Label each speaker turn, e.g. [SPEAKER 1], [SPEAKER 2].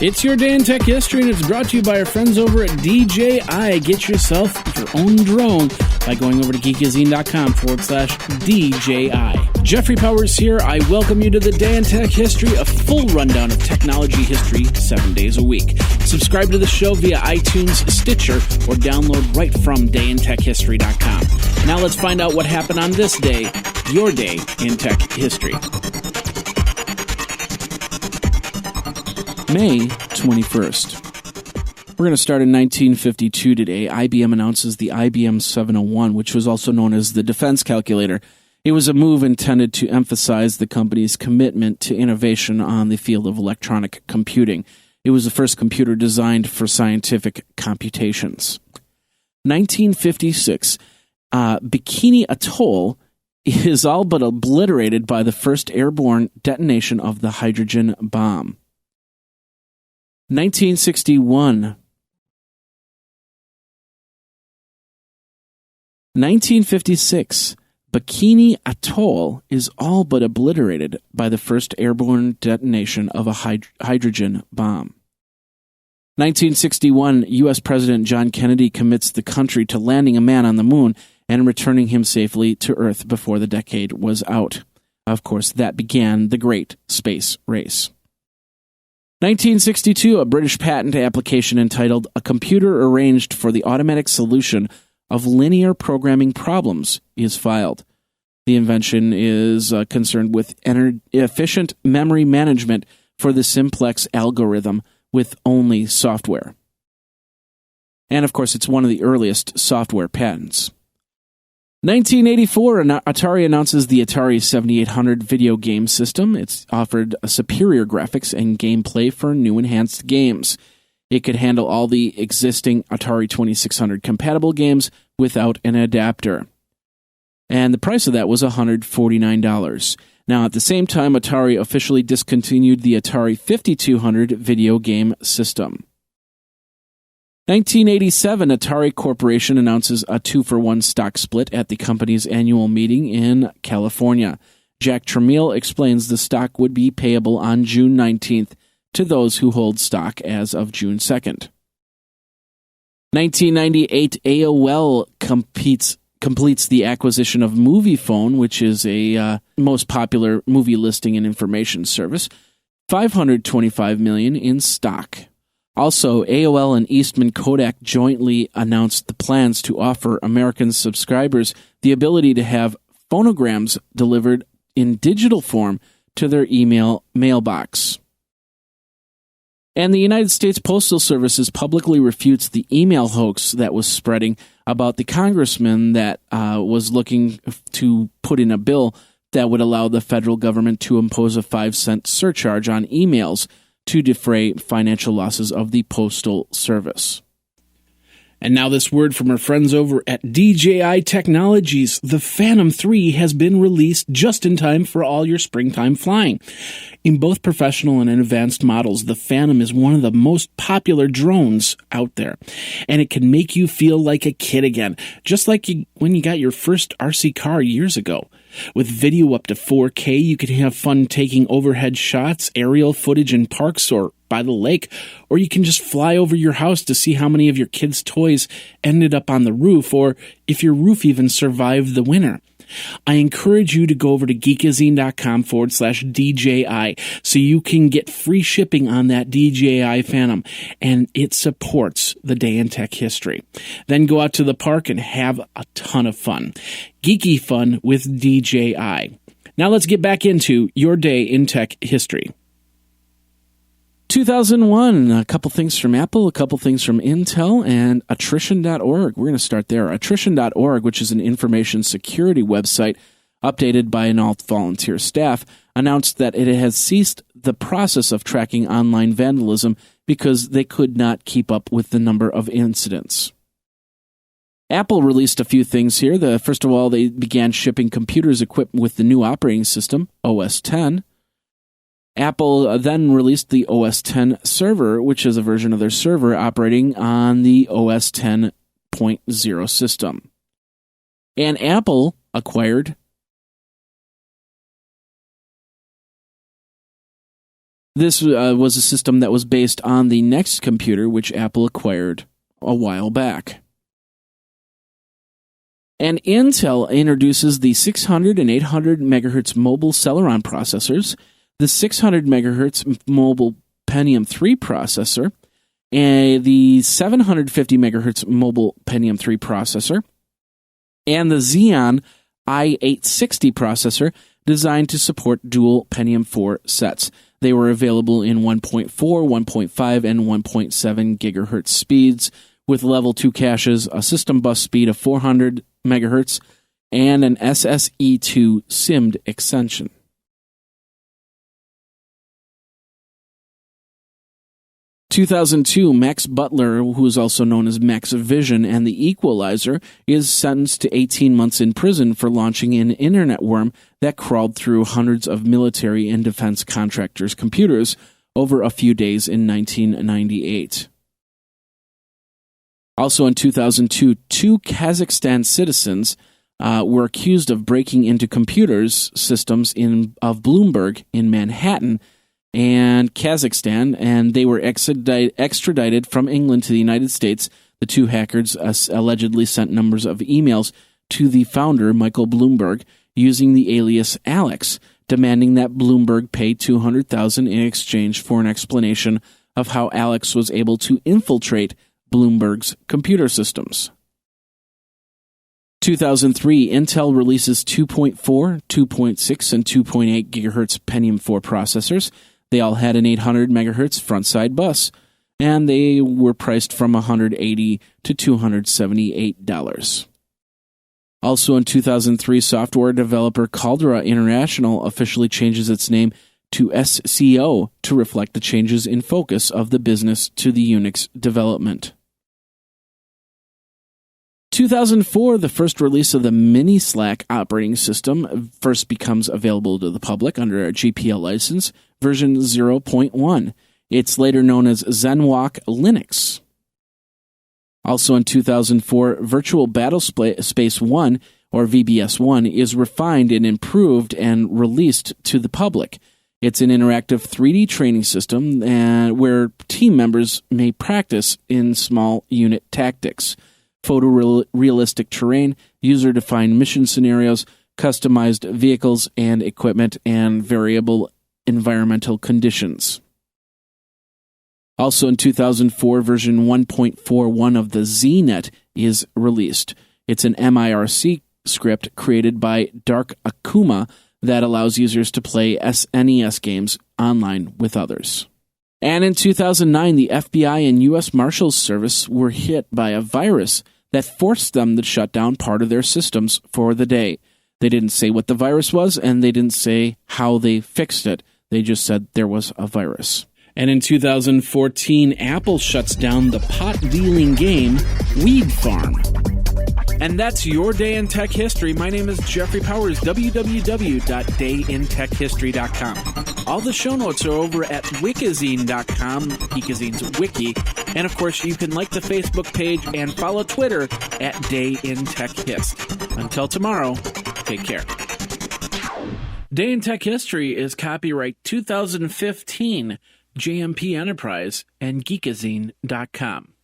[SPEAKER 1] It's your day in tech history, and it's brought to you by our friends over at DJI. Get yourself your own drone by going over to geekazine.com/DJI. Jeffrey Powers here. I welcome you to the Day in Tech History, a full rundown of technology history 7 days a week. Subscribe to the show via iTunes, Stitcher, or download right from dayintechhistory.com. Now let's find out what happened on this day, your day in tech history. May 21st. We're going to start in 1952 today. IBM announces the IBM 701, which was also known as the defense calculator. It was a move intended to emphasize the company's commitment to innovation on the field of electronic computing. It was the first computer designed for scientific computations. 1956. Bikini Atoll is all but obliterated by the first airborne detonation of the hydrogen bomb. 1961. 1956. Bikini Atoll is all but obliterated by the first airborne detonation of a hydrogen bomb. 1961. U.S. President John Kennedy commits the country to landing a man on the moon and returning him safely to Earth before the decade was out. Of course, that began the Great Space Race. 1962, a British patent application entitled A Computer Arranged for the Automatic Solution of Linear Programming Problems is filed. The invention is concerned with efficient memory management for the simplex algorithm with only software. And of course, it's one of the earliest software patents. 1984, Atari announces the Atari 7800 video game system. It's offered superior graphics and gameplay for new enhanced games. It could handle all the existing Atari 2600 compatible games without an adapter. And the price of that was $149. Now, at the same time, Atari officially discontinued the Atari 5200 video game system. 1987, Atari Corporation announces a 2-for-1 stock split at the company's annual meeting in California. Jack Tramiel explains the stock would be payable on June 19th to those who hold stock as of June 2nd. 1998, AOL completes the acquisition of MoviePhone, which is a most popular movie listing and information service. $525 million in stock. Also, AOL and Eastman Kodak jointly announced the plans to offer American subscribers the ability to have phonograms delivered in digital form to their email mailbox. And the United States Postal Service publicly refutes the email hoax that was spreading about the congressman that was looking to put in a bill that would allow the federal government to impose a 5-cent surcharge on emails to defray financial losses of the Postal Service. And now this word from our friends over at DJI Technologies. The Phantom 3 has been released just in time for all your springtime flying. In both professional and in advanced models, the Phantom is one of the most popular drones out there. And it can make you feel like a kid again, just like when you got your first RC car years ago. With video up to 4K, you can have fun taking overhead shots, aerial footage in parks or by the lake, or you can just fly over your house to see how many of your kids' toys ended up on the roof, or if your roof even survived the winter. I encourage you to go over to geekazine.com/DJI so you can get free shipping on that DJI Phantom, and it supports the Day in Tech History. Then go out to the park and have a ton of fun. Geeky fun with DJI. Now let's get back into your Day in Tech History. 2001, a couple things from Apple, a couple things from Intel, and attrition.org. We're going to start there. Attrition.org, which is an information security website updated by an all-volunteer staff, announced that it has ceased the process of tracking online vandalism because they could not keep up with the number of incidents. Apple released a few things here. First of all, they began shipping computers equipped with the new operating system, OS X. Apple then released the OS X server, which is a version of their server operating on the OS 10.0 system. And Apple acquired This was a system that was based on the NeXT computer, which Apple acquired a while back. And Intel introduces the 600 and 800 megahertz mobile Celeron processors, the 600 megahertz mobile Pentium 3 processor, and the 750 megahertz mobile Pentium 3 processor, and the Xeon i860 processor designed to support dual Pentium 4 sets. They were available in 1.4, 1.5, and 1.7 gigahertz speeds, with level 2 caches, a system bus speed of 400 megahertz, and an SSE2 SIMD extension. In 2002, Max Butler, who is also known as Max Vision and the Equalizer, is sentenced to 18 months in prison for launching an internet worm that crawled through hundreds of military and defense contractors' computers over a few days in 1998. Also in 2002, two Kazakhstan citizens were accused of breaking into computers systems of Bloomberg in Manhattan and Kazakhstan, and they were extradited from England to the United States. The two hackers allegedly sent numbers of emails to the founder, Michael Bloomberg, using the alias Alex, demanding that Bloomberg pay $200,000 in exchange for an explanation of how Alex was able to infiltrate Bloomberg's computer systems. 2003, Intel releases 2.4, 2.6, and 2.8 gigahertz Pentium 4 processors. They all had an 800 megahertz front-side bus, and they were priced from $180 to $278. Also in 2003, software developer Caldera International officially changes its name to SCO to reflect the changes in focus of the business to the UNIX development. 2004, the first release of the Mini Slack operating system first becomes available to the public under a GPL license, version 0.1. It's later known as ZenWalk Linux. Also in 2004, Virtual Battle Space 1, or VBS1, is refined and improved and released to the public. It's an interactive 3D training system where team members may practice in small unit tactics, photorealistic terrain, user-defined mission scenarios, customized vehicles and equipment, and variable environmental conditions. Also in 2004, version 1.41 of the ZNet is released. It's an MIRC script created by Dark Akuma that allows users to play SNES games online with others. And in 2009, the FBI and U.S. Marshals Service were hit by a virus that forced them to shut down part of their systems for the day. They didn't say what the virus was, and they didn't say how they fixed it. They just said there was a virus. And in 2014, Apple shuts down the pot-dealing game Weed Farm. And that's your Day in Tech History. My name is Jeffrey Powers, www.dayintechhistory.com. All the show notes are over at wikizine.com, Geekazine's wiki. And of course, you can like the Facebook page and follow Twitter at Day in Tech Hist. Until tomorrow, take care. Day in Tech History is copyright 2015, JMP Enterprise and Geekazine.com.